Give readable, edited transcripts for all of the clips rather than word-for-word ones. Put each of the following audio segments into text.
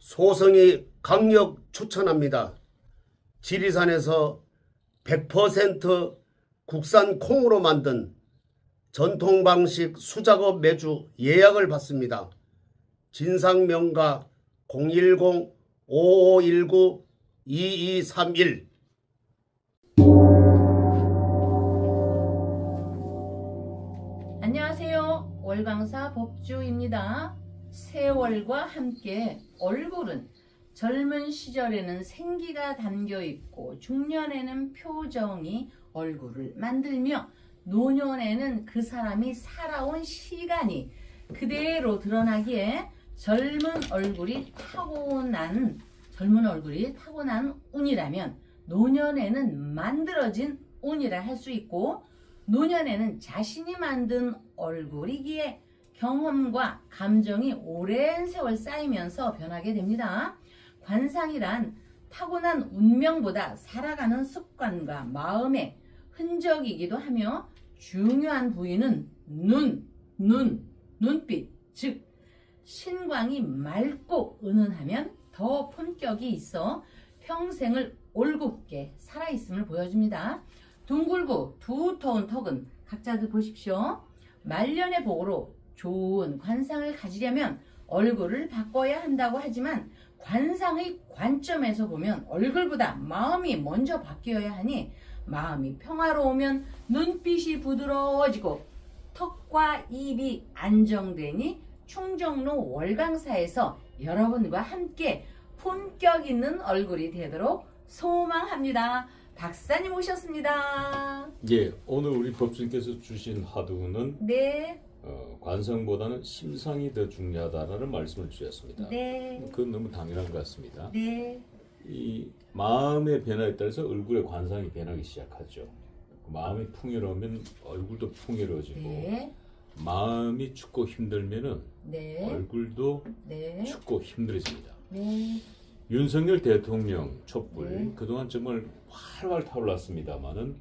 소성이 강력 추천합니다. 지리산에서 100% 국산 콩으로 만든 전통 방식 수작업 매주 예약을 받습니다. 진상명가 010-5519-2231. 안녕하세요. 월광사 법주입니다. 세월과 함께 얼굴은 젊은 시절에는 생기가 담겨 있고 중년에는 표정이 얼굴을 만들며 노년에는 그 사람이 살아온 시간이 그대로 드러나기에 젊은 얼굴이 타고난 운이라면 노년에는 만들어진 운이라 할 수 있고, 노년에는 자신이 만든 얼굴이기에 경험과 감정이 오랜 세월 쌓이면서 변하게 됩니다. 관상이란 타고난 운명보다 살아가는 습관과 마음의 흔적이기도 하며, 중요한 부위는 눈빛, 즉 신광이 맑고 은은하면 더 품격이 있어 평생을 올곧게 살아있음을 보여줍니다. 둥글고 두터운 턱은 각자들 보십시오. 말년의 복으로 좋은 관상을 가지려면 얼굴을 바꿔야 한다고 하지만, 관상의 관점에서 보면 얼굴보다 마음이 먼저 바뀌어야 하니, 마음이 평화로우면 눈빛이 부드러워지고 턱과 입이 안정되니 충정로 월광사에서 여러분과 함께 품격 있는 얼굴이 되도록 소망합니다. 박사님 오셨습니다. 예, 오늘 우리 법주님께서 주신 화두는 네. 관성보다는 심상이 더 중요하다라는 말씀을 주셨습니다. 네. 그건 너무 당연한 것 같습니다. 네. 이 마음의 변화에 따라서 얼굴의 관상이 변하기 시작하죠. 마음이 풍요로우면 얼굴도 풍요로워지고, 네. 마음이 춥고 힘들면은 네. 얼굴도 네. 춥고 힘들어집니다. 네. 윤석열 대통령 촛불, 네. 그동안 정말 활활 타올랐습니다만은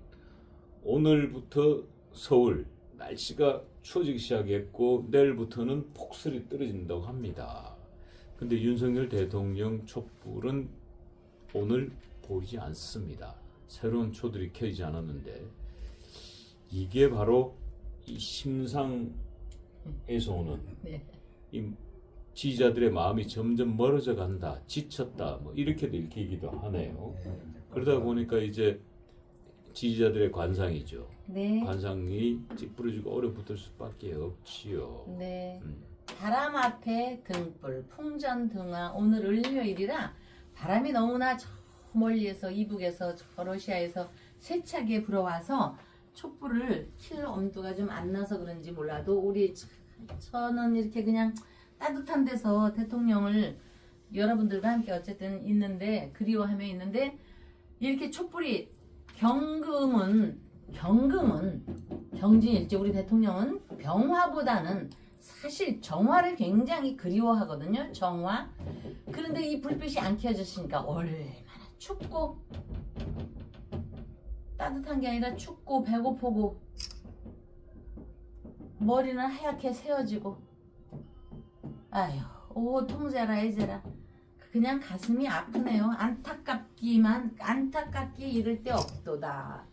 오늘부터 서울 날씨가 추워지기 시작했고 내일부터는 폭설이 떨어진다고 합니다. 근데 윤석열 대통령 촛불은 오늘 보이지 않습니다. 새로운 초들이 켜지지 않았는데, 이게 바로 이 심상에서 오는 네. 이 지지자들의 마음이 점점 멀어져 간다, 지쳤다, 뭐 이렇게도 읽히기도 하네요. 그러다 보니까 이제 지지자들의 관상이죠. 네. 관상이 찌푸려지고 얼어붙을 수밖에 없지요. 네. 바람 앞에 등불, 풍전등화. 오늘 을묘일이라 바람이 너무나 저 멀리에서, 이북에서, 저 러시아에서 세차게 불어와서 촛불을 킬 엄두가 좀 안 나서 그런지 몰라도, 우리 저는 이렇게 그냥 따뜻한 데서 대통령을 여러분들과 함께 어쨌든 있는데, 그리워하며 있는데, 이렇게 촛불이 경진일지, 우리 대통령은 병화보다는 사실 정화를 굉장히 그리워하거든요. 정화. 그런데 이 불빛이 안 켜졌으니까 얼마나 춥고, 따뜻한 게 아니라 춥고 배고프고 머리는 하얗게 새어지고, 아휴, 오 통제라 애제라. 그냥 가슴이 아프네요. 안타깝기 이를 데 없도다.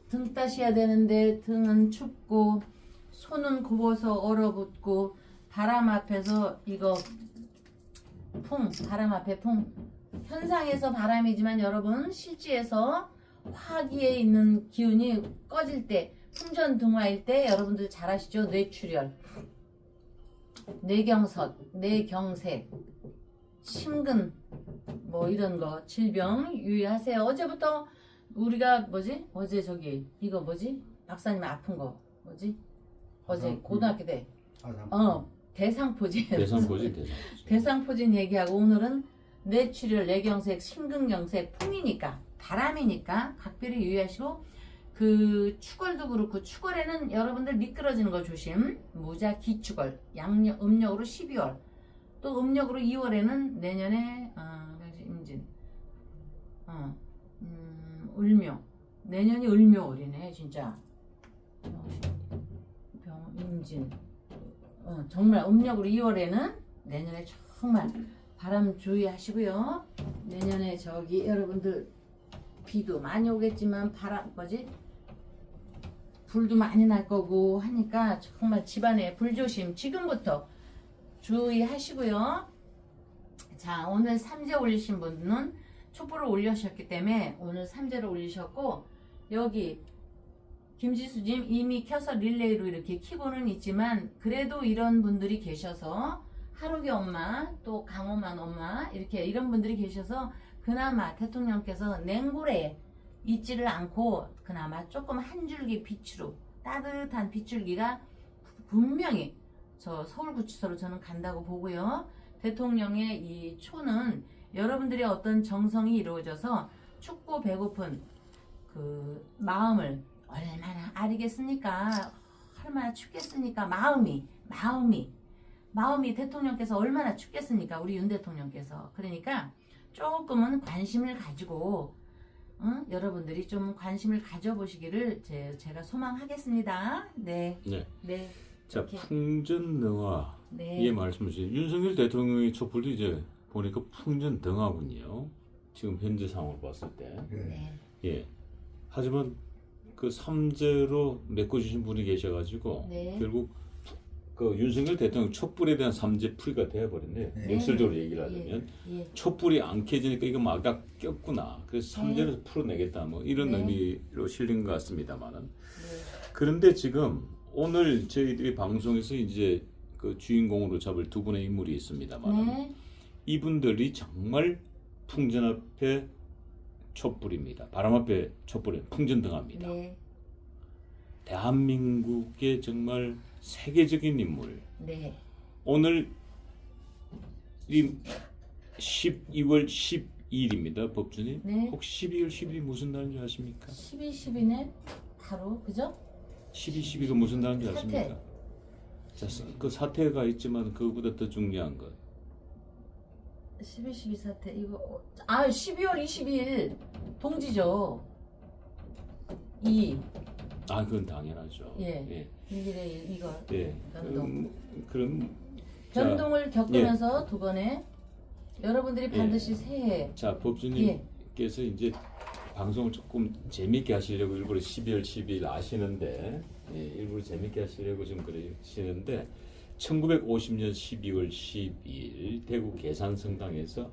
등 따셔야 되는데 등은 춥고 손은 굽어서 얼어붙고, 바람 앞에서 이거 바람 앞에 현상에서 바람이지만 여러분, 실지에서 화기에 있는 기운이 꺼질 때, 풍전등화일 때 여러분들 잘 아시죠? 뇌출혈, 뇌경색, 심근, 뭐 이런 거 질병 유의하세요. 어제부터 우리가 어제 이거 박사님 아픈 거 어제 고등학교 때 대상포진 대상포진 얘기하고, 오늘은 뇌출혈, 뇌경색, 심근경색, 풍이니까, 바람이니까 각별히 유의하시고, 그 축월도 그렇고, 축월에는 여러분들 미끄러지는 거 조심. 무자 기축월, 음력으로 12월, 또 음력으로 2월에는 내년에 임진, 을묘, 내년이 을묘월이네 진짜. 임진, 정말 음력으로 2월에는 내년에 정말 바람 주의하시고요. 내년에 저기 여러분들 비도 많이 오겠지만 바람 불도 많이 날 거고 하니까 정말 집안에 불조심 지금부터 주의하시고요. 자, 오늘 삼재 올리신 분은 촛불을 올리셨기 때문에 오늘 삼재를 올리셨고, 여기 김지수님 이미 켜서 릴레이로 이렇게 키고는 있지만 그래도 이런 분들이 계셔서, 하루기 엄마 또 강호만 엄마 이렇게 이런 분들이 계셔서 그나마 대통령께서 냉골에 있지를 않고 그나마 조금 한 줄기 빛으로 따뜻한 빗줄기가 분명히 저 서울구치소로 저는 간다고 보고요. 대통령의 이 초는 여러분들의 어떤 정성이 이루어져서 춥고 배고픈 그 마음을 얼마나 아리겠습니까? 얼마나 춥겠습니까? 마음이 대통령께서 얼마나 춥겠습니까? 우리 윤 대통령께서. 그러니까 조금은 관심을 가지고 여러분들이 좀 관심을 가져보시기를 제가 소망하겠습니다. 네. 네. 네. 자, 이렇게. 풍전등화. 네. 예, 말씀하신 윤석열 대통령의 촛불도 이제 보니까 풍전등화군요. 지금 현재 상황을 봤을 때. 네. 예. 하지만 그 삼재로 메꿔주신 분이 계셔가지고 네. 결국 그 윤석열 대통령 촛불에 대한 삼재풀이가 되어버렸네요. 네. 역설적으로 얘기를 하자면 예. 촛불이 안 켜지니까 이거 막아 꼈구나. 그래서 삼재로 풀어내겠다. 뭐 이런 네. 의미로 실린 것 같습니다만은. 네. 그런데 지금 오늘 저희들이 방송에서 이제 그 주인공으로 잡을 두 분의 인물이 있습니다만 네. 이분들이 정말 풍전 앞에 촛불입니다. 바람 앞에 촛불이 풍전등합니다. 네. 대한민국의 정말 세계적인 인물. 네. 오늘 이 12월 12일입니다. 법준이. 네. 혹시 12월 10일이 무슨 날인지 아십니까? 12네 바로 그죠? 12가 무슨 날인지 사태. 아십니까? 자, 그 사태가 있지만 그거보다 더 중요한 것. 12 사태 이거 12월 22일 동지죠. 그건 당연하죠. 예. 일일에 이거 예. 변동. 그럼 변동을 겪으면서 두 번에 여러분들이 반드시 새해 자, 법주님께서 이제 방송을 조금 재밌게 하시려고 일부러 12월 12일 아시는데 일부러 재밌게 하시려고 좀 그러시는데 1950년 12월 12일 대구 계산성당에서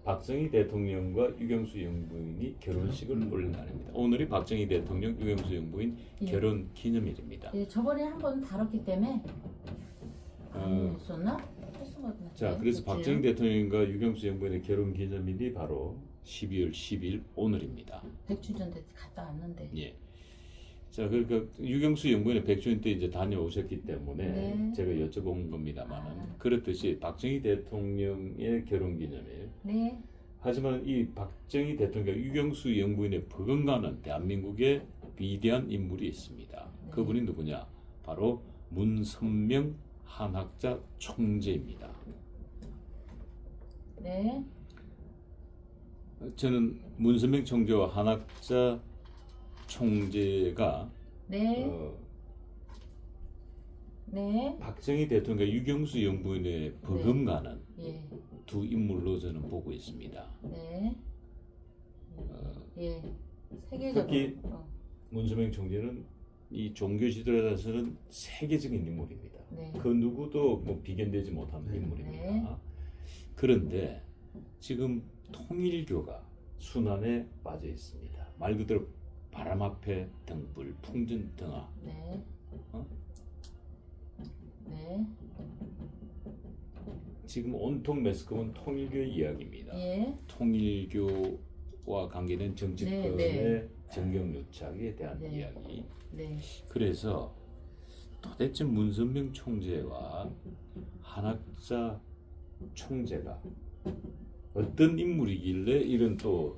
박정희 대통령과 유경수 영부인이 결혼식을 올린 날입니다. 오늘이 박정희 대통령, 유경수 영부인 결혼 기념일입니다. 예, 저번에 한번 다뤘기 때문에 안 했었나? 했은 것 같은데. 자, 그래서 박정희 대통령과 유경수 영부인의 결혼 기념일이 바로 12월 10일 오늘입니다. 백주년 때 갔다 왔는데. 예. 자, 그러니까 유경수 영부인의 백주년 때 이제 다녀오셨기 때문에 네. 제가 여쭤본 겁니다만은 그렇듯이 박정희 대통령의 결혼 기념일. 네. 하지만 이 박정희 대통령과 유경수 영부인의 버금가는 대한민국의 위대한 인물이 있습니다. 네. 그분이 누구냐? 바로 문선명 한학자 총재입니다. 네. 저는 문선명 총재와 한학자 총재가 네. 네. 박정희 대통령과 유경수 영부인의 버금가는 예. 두 인물로 저는 보고 있습니다. 네. 예. 세계적으로. 특히 문선명 총재는 이 종교 지도자로서는 세계적인 인물입니다. 네. 그 누구도 뭐 비견되지 못하는 인물입니다. 네. 그런데 지금 통일교가 순환에 빠져 있습니다. 말 그대로 바람 앞에 등불, 풍전 등화. 네. 어? 네. 지금 온통 매스컴은 통일교의 이야기입니다. 예. 통일교와 관계된 정치권의 네. 정경유착에 대한 네. 이야기. 네. 그래서 도대체 문선명 총재와 한학자 총재가 어떤 인물이길래 이런 또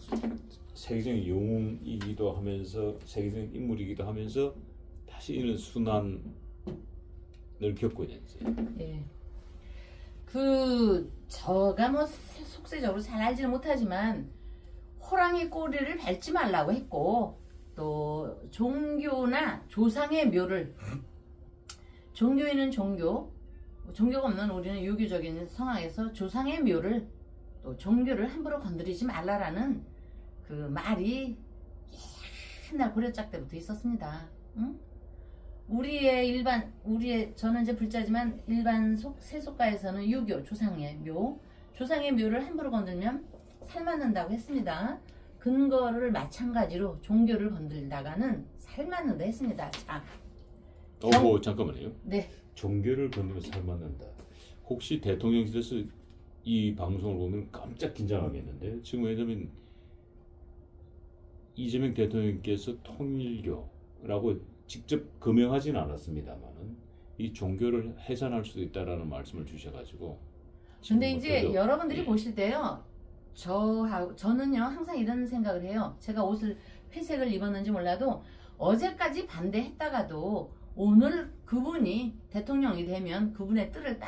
세계적인 영웅이기도 하면서 세계적인 인물이기도 하면서 다시 이런 순환을 겪고 있는지. 예. 저가 뭐 속세적으로 잘 알지는 못하지만 호랑이 꼬리를 밟지 말라고 했고, 또 종교나 조상의 묘를, 종교인은 종교가 없는 우리는 유교적인 상황에서 조상의 묘를 또 종교를 함부로 건드리지 말라라는 그 말이 옛날 고려짝 때부터 있었습니다. 응? 우리의 저는 이제 불자지만 일반 세속가에서는 유교 조상의 묘를 함부로 건들면 살맞는다고 했습니다. 근거를 마찬가지로 종교를 건들다가는 살맞는다 했습니다. 자, 잠깐만요. 네. 종교를 건드리면 살맞는다. 혹시 대통령실에서 이 방송을 보면 깜짝 긴장하겠는데 지금 왜냐면 이재명 대통령께서 통일교라고 직접 금명하진 않았습니다만은 이 종교를 해산할 수도 있다라는 말씀을 주셔가지고. 근데 이제 여러분들이 예. 보실 때요, 저는요 항상 이런 생각을 해요. 제가 옷을 회색을 입었는지 몰라도 어제까지 반대했다가도 오늘 그분이 대통령이 되면 그분의 뜻을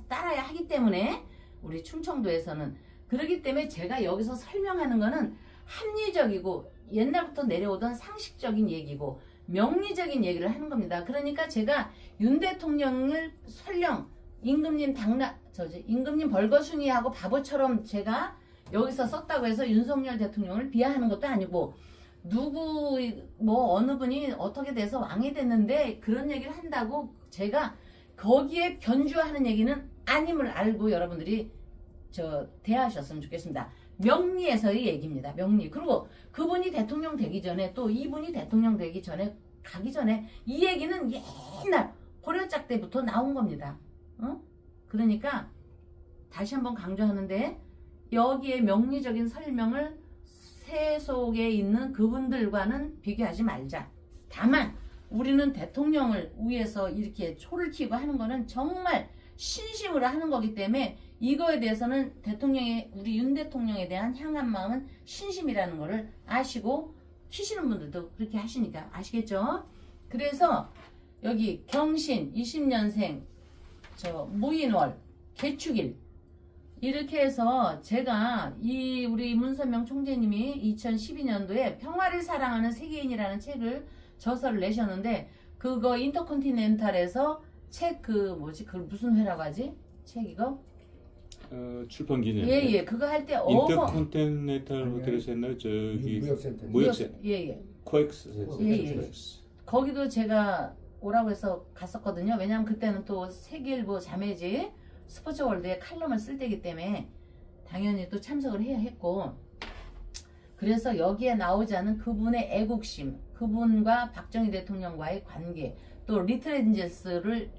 따라야 하기 때문에 우리 충청도에서는 그렇기 때문에 제가 여기서 설명하는 거는 합리적이고 옛날부터 내려오던 상식적인 얘기고 명리적인 얘기를 하는 겁니다. 그러니까 제가 윤 대통령을 설령 임금님 벌거숭이하고 바보처럼 제가 여기서 썼다고 해서 윤석열 대통령을 비하하는 것도 아니고 어느 분이 어떻게 돼서 왕이 됐는데 그런 얘기를 한다고 제가 거기에 변주하는 얘기는 아님을 알고 여러분들이 대하셨으면 좋겠습니다. 명리에서의 얘기입니다. 명리. 그리고 그분이 대통령 되기 전에 또 이분이 대통령 되기 전에 가기 전에 이 얘기는 옛날 고려짝 때부터 나온 겁니다. 그러니까 다시 한번 강조하는데 여기에 명리적인 설명을 세속에 있는 그분들과는 비교하지 말자. 다만 우리는 대통령을 위해서 이렇게 초를 키고 하는 거는 정말 신심으로 하는 거기 때문에 이거에 대해서는 우리 윤 대통령에 대한 향한 마음은 신심이라는 거를 아시고 키시는 분들도 그렇게 하시니까 아시겠죠? 그래서 여기 경신 20년생 무인월 개축일 이렇게 해서 제가 우리 문선명 총재님이 2012년도에 평화를 사랑하는 세계인이라는 책을 저서를 내셨는데 그거 인터컨티넨탈에서 책 그걸 무슨 회라고 하지? 책 이거? 출판 기념. 예, 그거 할 때 인터컨티넨탈 호텔에서 했나요? 저기 무역센터. 예. 코엑스. 예. 거기도 제가 오라고 해서 갔었거든요. 왜냐면 그때는 또 세계일보 자매지 스포츠월드에 칼럼을 쓸 때이기 때문에 당연히 또 참석을 해야 했고 그래서 여기에 나오지 않은 그분의 애국심, 그분과 박정희 대통령과의 관계, 또 리트렌제스를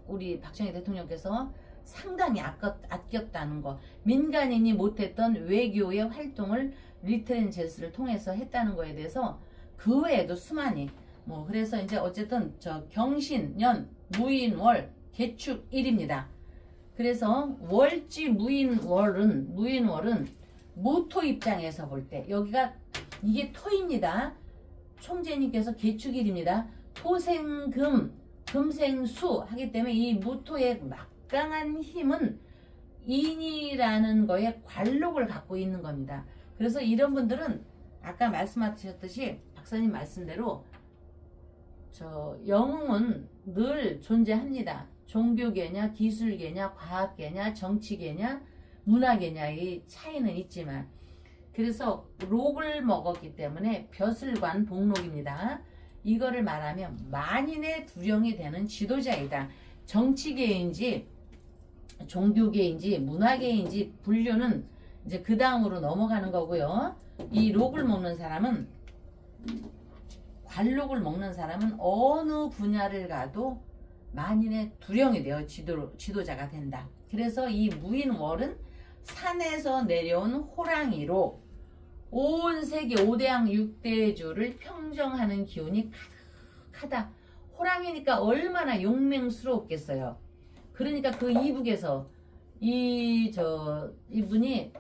우리 박정희 대통령께서 상당히 아꼈다는 거, 민간인이 못했던 외교의 활동을 리트렌제스를 통해서 했다는 거에 대해서 그 외에도 수많이 그래서 이제 어쨌든 경신년 무인월 개축일입니다. 그래서 월지 무인월은 모토 입장에서 볼 때 여기가 이게 토입니다. 총재님께서 개축일입니다. 토생금 금생수 하기 때문에 이 모토의 막강한 힘은 인이라는 거에 관록을 갖고 있는 겁니다. 그래서 이런 분들은 아까 말씀하셨듯이 박사님 말씀대로 영웅은 늘 존재합니다. 종교계냐 기술계냐 과학계냐 정치계냐 문화계냐의 차이는 있지만 그래서 록을 먹었기 때문에 벼슬관 복록입니다. 이거를 말하면 만인의 두령이 되는 지도자이다. 정치계인지 종교계인지 문화계인지 분류는 이제 그 다음으로 넘어가는 거고요. 이 록을 먹는 사람은 관록을 먹는 사람은 어느 분야를 가도 만인의 두령이 되어 지도자가 된다. 그래서 이 무인월은 산에서 내려온 호랑이로 온 세계 5대양 6대주를 평정하는 기운이 가득하다. 호랑이니까 얼마나 용맹스러웠겠어요. 그러니까 그 이북에서 이분이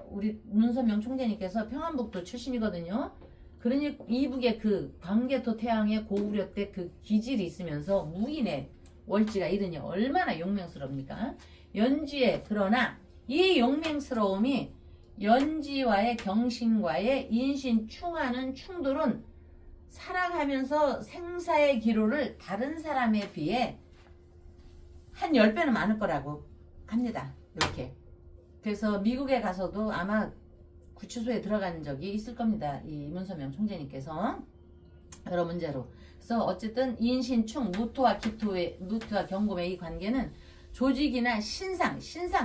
우리 문선명 총재님께서 평안북도 출신이거든요. 그러니 이북의 그 광개토 태양의 고구려 때 그 기질이 있으면서 무인의 월지가 이르니 얼마나 용맹스럽니까? 연지에 그러나 이 용맹스러움이 연지와의 경신과의 인신충하는 충돌은 살아가면서 생사의 기로를 다른 사람에 비해 한 10배는 많을 거라고 합니다. 이렇게. 그래서 미국에 가서도 아마 구치소에 들어간 적이 있을 겁니다. 이 문선명 총재님께서 여러 문제로. 그래서 어쨌든 인신충, 무토와 경금의 이 관계는 조직이나 신상,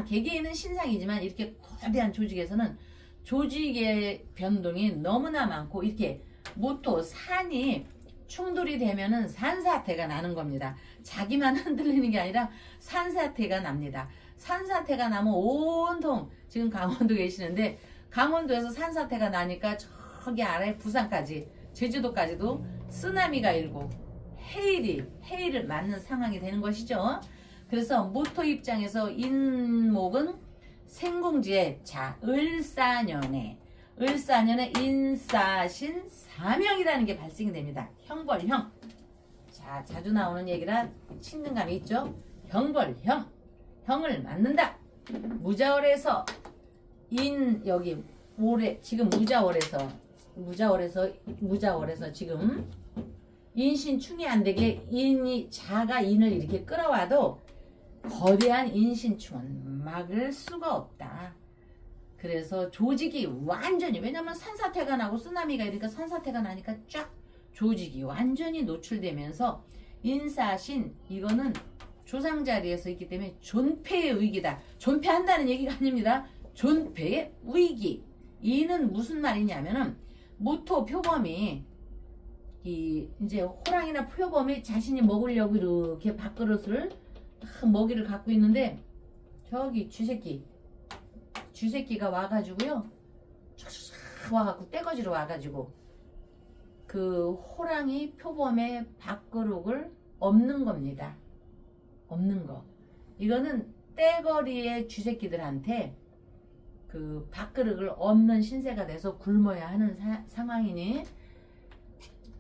개개인은 신상이지만 이렇게 거대한 조직에서는 조직의 변동이 너무나 많고 이렇게 무토, 산이 충돌이 되면은 산사태가 나는 겁니다. 자기만 흔들리는 게 아니라 산사태가 납니다. 산사태가 나면 온통 지금 강원도 계시는데 강원도에서 산사태가 나니까 저기 아래 부산까지 제주도까지도 쓰나미가 일고 해일을 맞는 상황이 되는 것이죠. 그래서 무토 입장에서 인목은 생궁지에 자 을사년에 인사신 사명이라는 게 발생이 됩니다. 형벌형. 자, 자주 나오는 얘기라 친근감이 있죠. 형벌형. 형을 맞는다. 무자월에서 여기 올해 지금 무자월에서 지금 인신충이 안 되게 자가 인을 이렇게 끌어와도 거대한 인신충은 막을 수가 없다. 그래서 조직이 완전히, 왜냐면 산사태가 나고 쓰나미가 이러니까 산사태가 나니까 쫙 조직이 완전히 노출되면서 인사신, 이거는 조상 자리에서 있기 때문에 존폐의 위기다. 존폐한다는 얘기가 아닙니다. 존폐의 위기. 이는 무슨 말이냐면은 무토 표범이 이제 호랑이나 표범이 자신이 먹으려고 이렇게 밥그릇을 먹이를 갖고 있는데 저기 쥐새끼가 와가지고요, 와갖고 떼거지로 와가지고 그 호랑이 표범의 밥그릇을 엎는 겁니다. 엎는 거. 이거는 떼거리의 쥐새끼들한테 그 밥그릇을 엎는 신세가 돼서 굶어야 하는 상황이니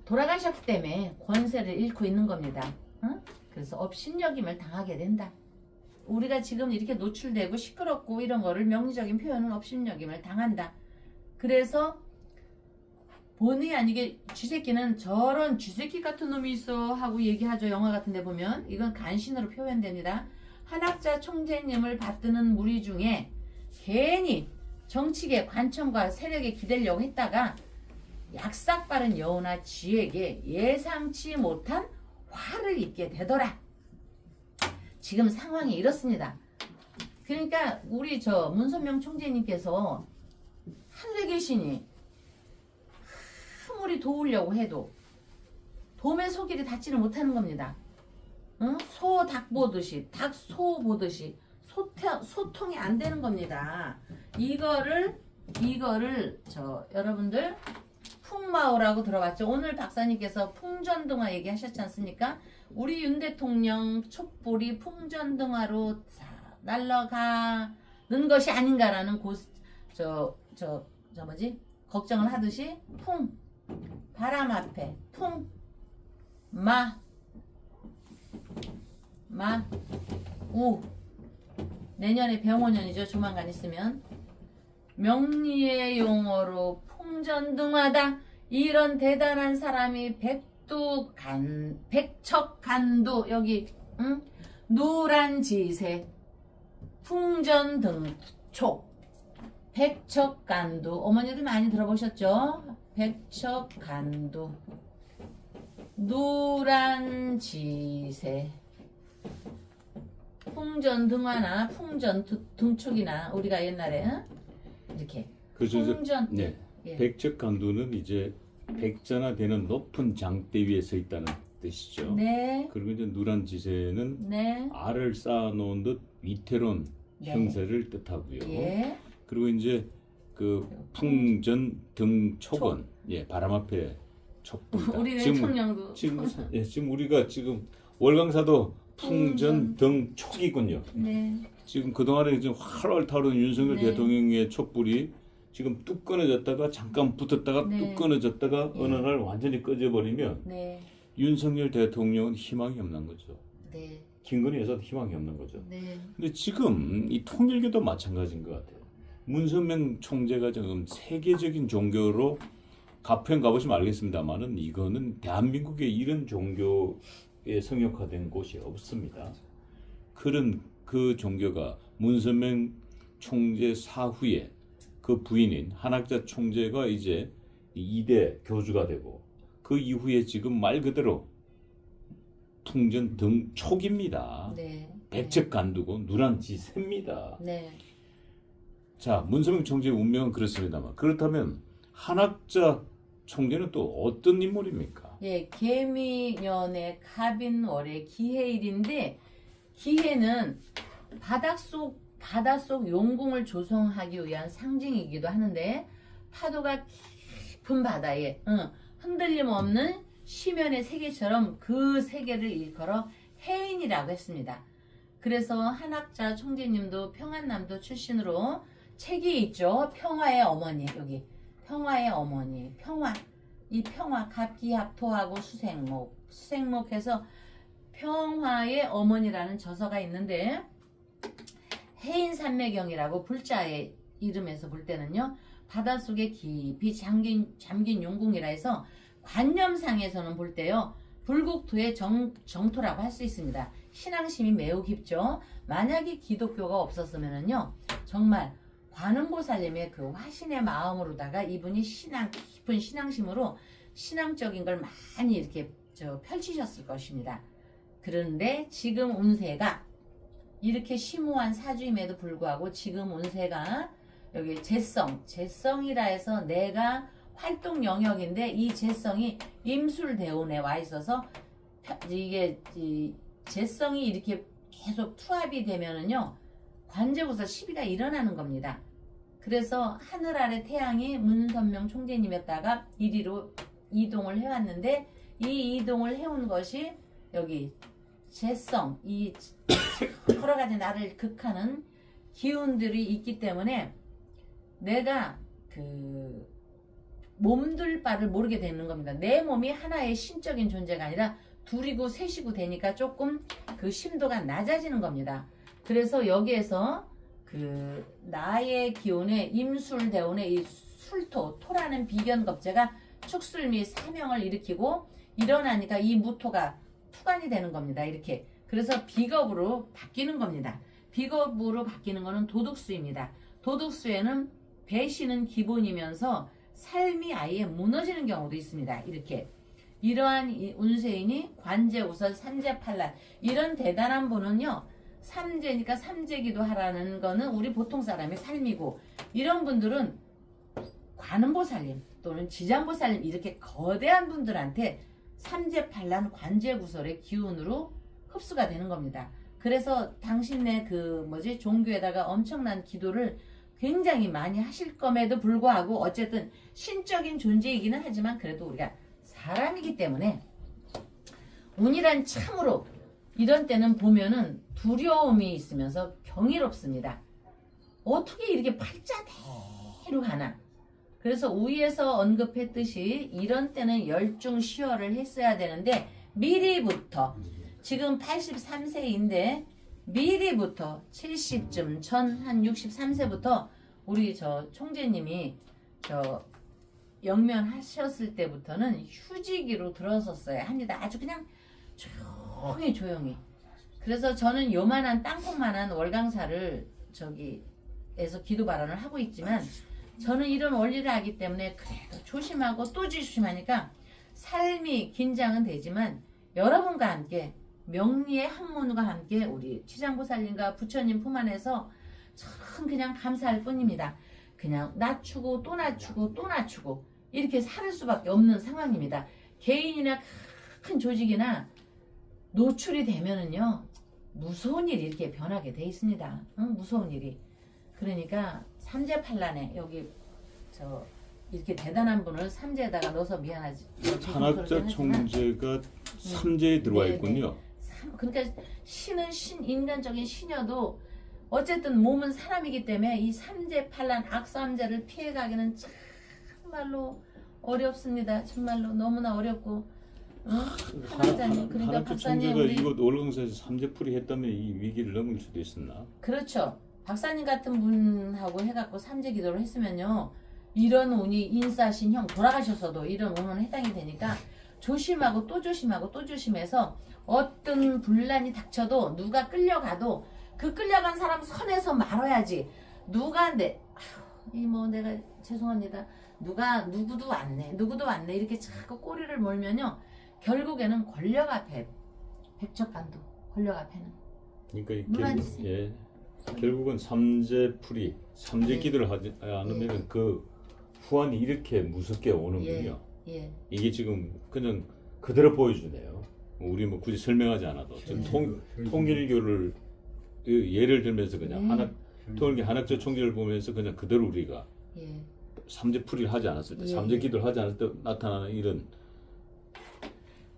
돌아가셨기 때문에 권세를 잃고 있는 겁니다. 그래서 업신여김을 당하게 된다. 우리가 지금 이렇게 노출되고 시끄럽고 이런 거를 명리적인 표현은 업신여김을 당한다. 그래서 본의 아니게 쥐새끼는 저런 쥐새끼 같은 놈이 있어 하고 얘기하죠. 영화 같은 데 보면. 이건 간신으로 표현됩니다. 한학자 총재님을 받드는 무리 중에 괜히 정치계 관청과 세력에 기대려고 했다가 약삭빠른 여우나 쥐에게 예상치 못한 화를 입게 되더라. 지금 상황이 이렇습니다. 그러니까 우리 문선명 총재님께서 하늘에 계시니 아무리 도우려고 해도 돔의 소길이 닿지를 못하는 겁니다. 소 닭 보듯이, 닭 소 보듯이 소통이 안 되는 겁니다. 이거를 여러분들 풍마오라고 들어봤죠? 오늘 박사님께서 풍전등화 얘기하셨지 않습니까? 우리 윤 대통령 촛불이 풍전등화로 날아가는 것이 아닌가라는 걱정을 하듯이 바람 앞에 내년에 병원년이죠. 조만간 있으면 명리의 용어로 풍전등화다. 이런 대단한 사람이 백척간두 여기 누란지세 풍전등촉 백척간두 어머니들 많이 들어보셨죠? 백척간두 누란지세 풍전등화나 풍전등촉이나 우리가 옛날에 이렇게 풍전 네. 예. 백척간두는 이제 백전화되는 높은 장대 위에 서 있다는 뜻이죠. 네. 그리고 이제 누란지세는 네. 알을 쌓아놓은 듯 위태로운 네. 형세를 뜻하고요. 예. 그리고 이제 그 풍전 등촉은 바람 앞에 촉불이다. 우리 대통령도 지금 우리가 지금 월강사도 풍전 등촉이군요. 네. 지금 그동안에 지금 활활 타오르는 윤석열 네. 대통령의 촛불이 지금 뚝 끊어졌다가 잠깐 붙었다가 네. 뚝 끊어졌다가 예. 어느 날 완전히 꺼져버리면 네. 윤석열 대통령은 희망이 없는 거죠. 네. 김건희 여사도 희망이 없는 거죠. 네. 근데 지금 이 통일교도 마찬가지인 것 같아요. 문선명 총재가 지금 세계적인 종교로 가평 가보시면 알겠습니다만은 이거는 대한민국에 이런 종교에 성역화된 곳이 없습니다. 그런 그 종교가 문선명 총재 사후에 그 부인인 한학자 총재가 이제 2대 교주가 되고 그 이후에 지금 말 그대로 풍전 등 촉입니다. 네. 백척 간두고 누란지세입니다. 네. 자, 문선명 총재의 운명은 그렇습니다만 그렇다면 한학자 총재는 또 어떤 인물입니까? 예, 개미년의 갑인월의 기해일인데 기해는 바닷속 용궁을 조성하기 위한 상징이기도 하는데 파도가 깊은 바다에 흔들림 없는 시면의 세계처럼 그 세계를 일컬어 해인이라고 했습니다. 그래서 한학자 총재님도 평안남도 출신으로 책이 있죠. 평화의 어머니, 여기 평화의 어머니, 평화. 이 평화, 갑기합토하고 수생목 해서 평화의 어머니라는 저서가 있는데 해인산매경이라고 불자의 이름에서 볼 때는요, 바닷속에 깊이 잠긴 용궁이라 해서 관념상에서는 볼 때요, 불국토의 정토라고 할 수 있습니다. 신앙심이 매우 깊죠. 만약에 기독교가 없었으면은요, 정말 관음보살님의 그 화신의 마음으로다가 이분이 깊은 신앙심으로 신앙적인 걸 많이 이렇게 펼치셨을 것입니다. 그런데 지금 운세가 이렇게 심오한 사주임에도 불구하고 지금 운세가 여기 재성이라 해서 내가 활동 영역인데 이 재성이 임술대운에 와 있어서 이게 재성이 이렇게 계속 투합이 되면은요, 관제부서 시비가 일어나는 겁니다. 그래서 하늘 아래 태양이 문선명 총재님이었다가 이리로 이동을 해왔는데 이 이동을 해온 것이 여기 재성, 이 여러 가지 나를 극하는 기운들이 있기 때문에 내가 그 몸둘 바를 모르게 되는 겁니다. 내 몸이 하나의 신적인 존재가 아니라 둘이고 셋이고 되니까 조금 그 심도가 낮아지는 겁니다. 그래서 여기에서 그 나의 기운에 임술대운의 이 토라는 비견겁제가 축술 및 사명을 일으키고 일어나니까 이 무토가 투관이 되는 겁니다. 이렇게. 그래서 비겁으로 바뀌는 겁니다. 비겁으로 바뀌는 것은 도둑수입니다. 도둑수에는 배신은 기본이면서 삶이 아예 무너지는 경우도 있습니다. 이렇게. 이러한 운세인이 관제우설 삼재팔란 이런 대단한 분은요, 삼재니까 삼재기도 하라는 거는 우리 보통 사람의 삶이고, 이런 분들은 관음보살님 또는 지장보살님 이렇게 거대한 분들한테 삼재팔란 관제구설의 기운으로 흡수가 되는 겁니다. 그래서 당신네 종교에다가 엄청난 기도를 굉장히 많이 하실 것에도 불구하고 어쨌든 신적인 존재이기는 하지만 그래도 우리가 사람이기 때문에 운이란 참으로 이런 때는 보면은 두려움이 있으면서 경이롭습니다. 어떻게 이렇게 팔자대로 가나. 그래서 위에서 언급했듯이 이런 때는 열중시열을 했어야 되는데 미리부터 지금 83세인데 미리부터 70쯤 전 한 63세부터 우리 총재님이 영면하셨을 때부터는 휴지기로 들어섰어야 합니다. 아주 그냥 조용히. 그래서 저는 요만한 땅콩만한 월강사를 에서 기도 발언을 하고 있지만 저는 이런 원리를 알기 때문에 그래도 조심하고 또 조심하니까 삶이 긴장은 되지만 여러분과 함께 명리의 한문과 함께 우리 치장보살님과 부처님 품 안에서 참 그냥 감사할 뿐입니다. 그냥 낮추고 또 낮추고 또 낮추고 이렇게 살 수밖에 없는 상황입니다. 개인이나 큰 조직이나 노출이 되면은요, 무서운 일이 이렇게 변하게 돼 있습니다. 무서운 일이. 그러니까 삼재팔란에 여기 이렇게 대단한 분을 삼재에다가 넣어서 미안하지. 한학자 총재가 삼재에 들어와 있군요. 그러니까 신은 인간적인 신여도 어쨌든 몸은 사람이기 때문에 이 삼재팔란 악삼재를 피해가기는 정말로 어렵습니다. 정말로 너무나 어렵고. 한학자님, 그러니까 한학자 박사님 총재가 우리 이거 월광사에서 삼재풀이 했다면 이 위기를 넘을 수도 있었나? 그렇죠. 박사님 같은 분하고 해갖고 삼재 기도를 했으면요, 이런 운이 인사신형 돌아가셨어도 이런 운은 해당이 되니까 조심하고 또 조심하고 또 조심해서 어떤 분란이 닥쳐도 누가 끌려가도 그 끌려간 사람 선에서 말아야지. 누가 뭐 내가 죄송합니다. 누구도 왔네 이렇게 자꾸 꼬리를 몰면요 결국에는 권력 앞에 백척간도 권력 앞에는 그러니까 누란짓. 결국은 삼재풀이 삼재 기도를 하지 않으면 그 후환이 이렇게 무섭게 오는군요. 예. 이게 지금 그냥 그대로 보여주네요. 우리 뭐 굳이 설명하지 않아도 지금 통일교를 예를 들면서 그냥 통일교 한학조 총재를 보면서 그냥 그대로 우리가 삼재풀이를 하지 않았을 때, 삼재 기도를 하지 않았을 때 나타나는 이런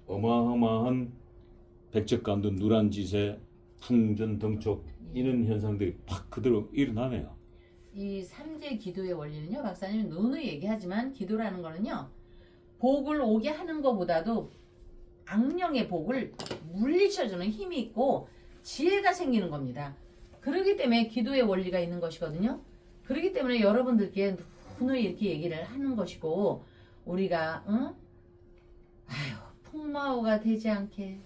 어마어마한 백척간도 누란짓에 풍전등촉 이런 현상들이 팍 그대로 일어나네요. 이 삼재 기도의 원리는요, 박사님 누누이 얘기하지만 기도라는 거는요, 복을 오게 하는 것보다도 악령의 복을 물리쳐주는 힘이 있고 지혜가 생기는 겁니다. 그렇기 때문에 기도의 원리가 있는 것이거든요. 그렇기 때문에 여러분들께 누누이 이렇게 얘기를 하는 것이고, 우리가 풍마호가 되지 않게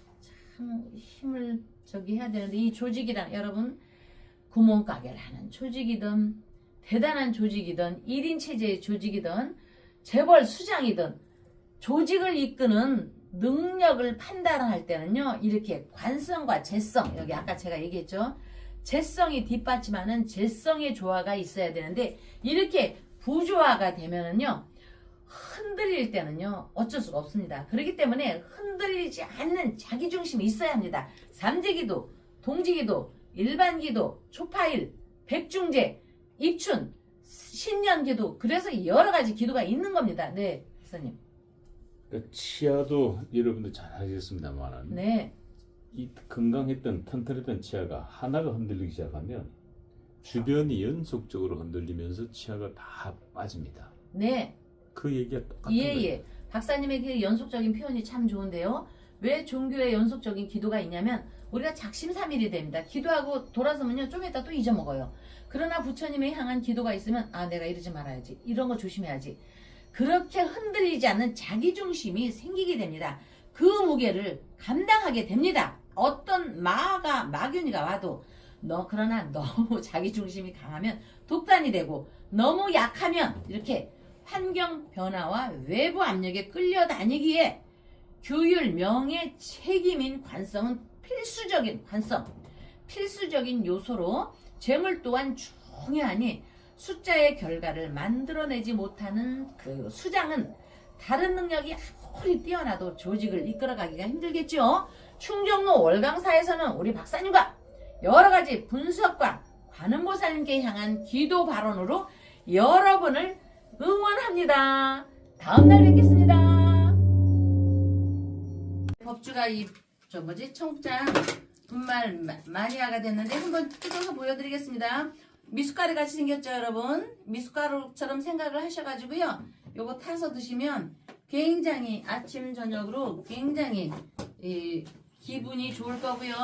참 힘을 해야 되는데, 이 조직이란 여러분 구멍가게를 하는 조직이든 대단한 조직이든 1인 체제의 조직이든 재벌 수장이든 조직을 이끄는 능력을 판단할 때는요, 이렇게 관성과 재성, 여기 아까 제가 얘기했죠, 재성이 뒷받침하는 재성의 조화가 있어야 되는데, 이렇게 부조화가 되면은요 흔들릴 때는요 어쩔 수가 없습니다. 그렇기 때문에 흔들리지 않는 자기중심이 있어야 합니다. 삼재기도, 동지기도, 일반기도, 초파일, 백중제, 입춘, 신년기도, 그래서 여러 가지 기도가 있는 겁니다. 네, 박사님. 그러니까 치아도 여러분들 잘 아시겠습니다만은 네. 이 건강했던 튼튼했던 치아가 하나가 흔들리기 시작하면 주변이 연속적으로 흔들리면서 치아가 다 빠집니다. 네. 그 얘기가 똑같은 거예요. 박사님의 그 연속적인 표현이 참 좋은데요. 왜 종교에 연속적인 기도가 있냐면 우리가 작심삼일이 됩니다. 기도하고 돌아서면요 좀 이따 또 잊어먹어요. 그러나 부처님에 향한 기도가 있으면 내가 이러지 말아야지, 이런 거 조심해야지, 그렇게 흔들리지 않는 자기중심이 생기게 됩니다. 그 무게를 감당하게 됩니다. 어떤 마균이가 와도 그러나 너무 자기중심이 강하면 독단이 되고, 너무 약하면 이렇게 환경 변화와 외부 압력에 끌려다니기에 규율, 명예, 책임인 관성은 필수적인 요소로 재물 또한 중요하니, 숫자의 결과를 만들어내지 못하는 그 수장은 다른 능력이 아무리 뛰어나도 조직을 이끌어가기가 힘들겠죠. 충정로 월강사에서는 우리 박사님과 여러 가지 분석과 관음보살님께 향한 기도 발언으로 여러분을 응원합니다. 다음날 뵙겠습니다. 법주가 청국장 정말 마니아가 됐는데 한번 뜯어서 보여드리겠습니다. 미숫가루 같이 생겼죠, 여러분? 미숫가루처럼 생각을 하셔가지고요, 요거 타서 드시면 굉장히 아침 저녁으로 굉장히 기분이 좋을 거고요.